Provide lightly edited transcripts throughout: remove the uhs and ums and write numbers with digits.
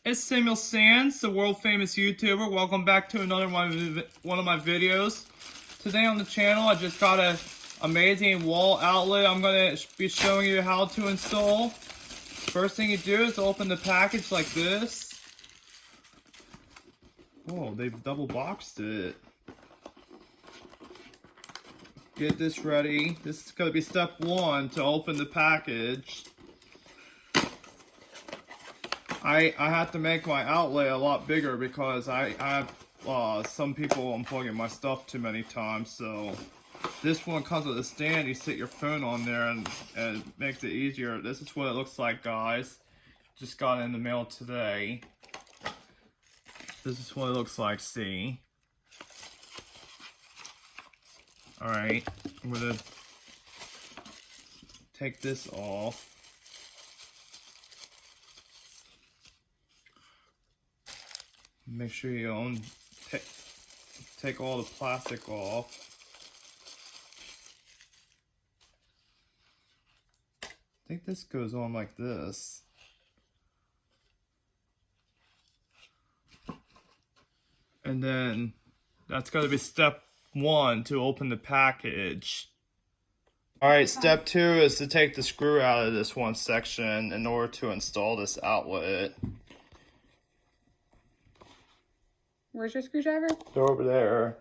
It's Samuel Sands, the world famous YouTuber. Welcome back to another one of my videos. Today on the channel, I just got an amazing wall outlet I'm going to be showing you how to install. First thing you do is open the package like this. Oh, they've double boxed it. Get this ready. This is going to be step one to open the package. I have to make my outlet a lot bigger because I have some people unplugging my stuff too many times. So this one comes with a stand. You sit your phone on there and it makes it easier. This is what it looks like, guys. Just got it in the mail today. This is what it looks like. See. Alright, I'm gonna take this off. Make sure you take all the plastic off. I think this goes on like this. And then that's gotta be step one to open the package. Alright, step two is to take the screw out of this one section in order to install this outlet. Where's your screwdriver? They're over there.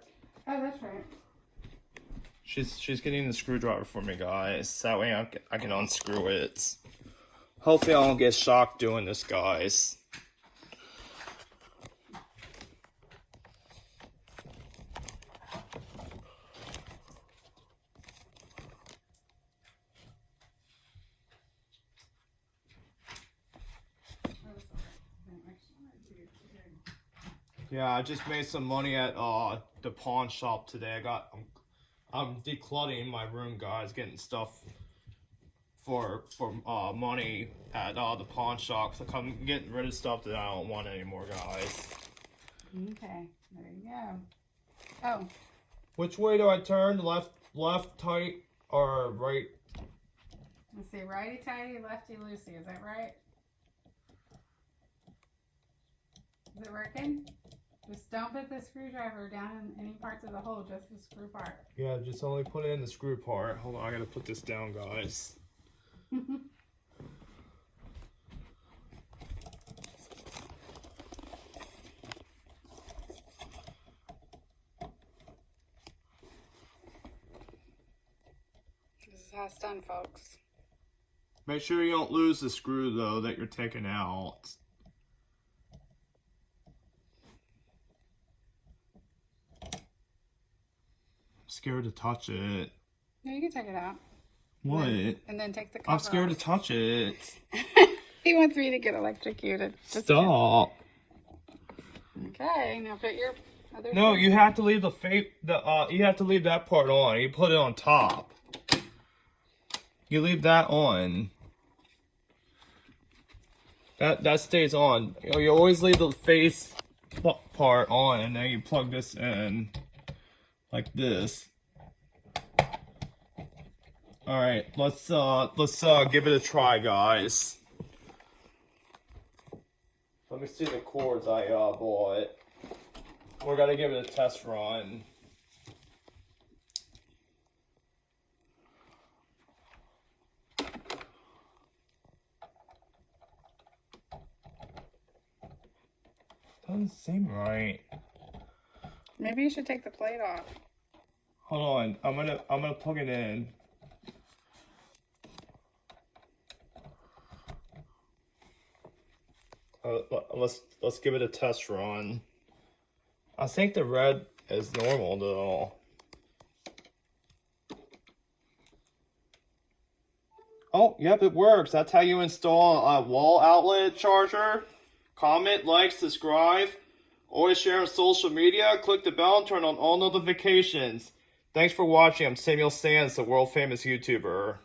Oh, that's right. She's getting the screwdriver for me, guys. That way I can unscrew it. Hopefully I don't get shocked doing this, guys. Yeah, I just made some money at the pawn shop today. I'm decluttering my room, guys, getting stuff for money at the pawn shop. So I'm getting rid of stuff that I don't want anymore, guys. Okay, there you go. Oh. Which way do I turn? Left tight or right? Let's see, righty tighty, lefty loosey. Is that right? Is it working? Just don't put the screwdriver down in any parts of the hole, just the screw part. Yeah, just only put it in the screw part. Hold on, I gotta put this down, guys. This is how it's done, folks. Make sure you don't lose the screw, though, that you're taking out. Scared to touch it. No, you can take it out. What? And then take the cover I'm scared off. to touch it. He wants me to get electrocuted. Stop. Okay, now put your other. No, you have to leave you have to leave that part on. You put it on top. You leave that on. That stays on. You always leave the face part on, and then you plug this in like this. All right, let's give it a try, guys. Let me see the cords I bought. We're gonna give it a test run. Doesn't seem right. Maybe you should take the plate off. Hold on, I'm gonna plug it in. Let's give it a test run. I think the red is normal though. Oh, yep, it works. That's how you install a wall outlet charger. Comment, like, subscribe. Always share on social media. Click the bell and turn on all notifications. Thanks for watching. I'm Samuel Sands, the world famous YouTuber.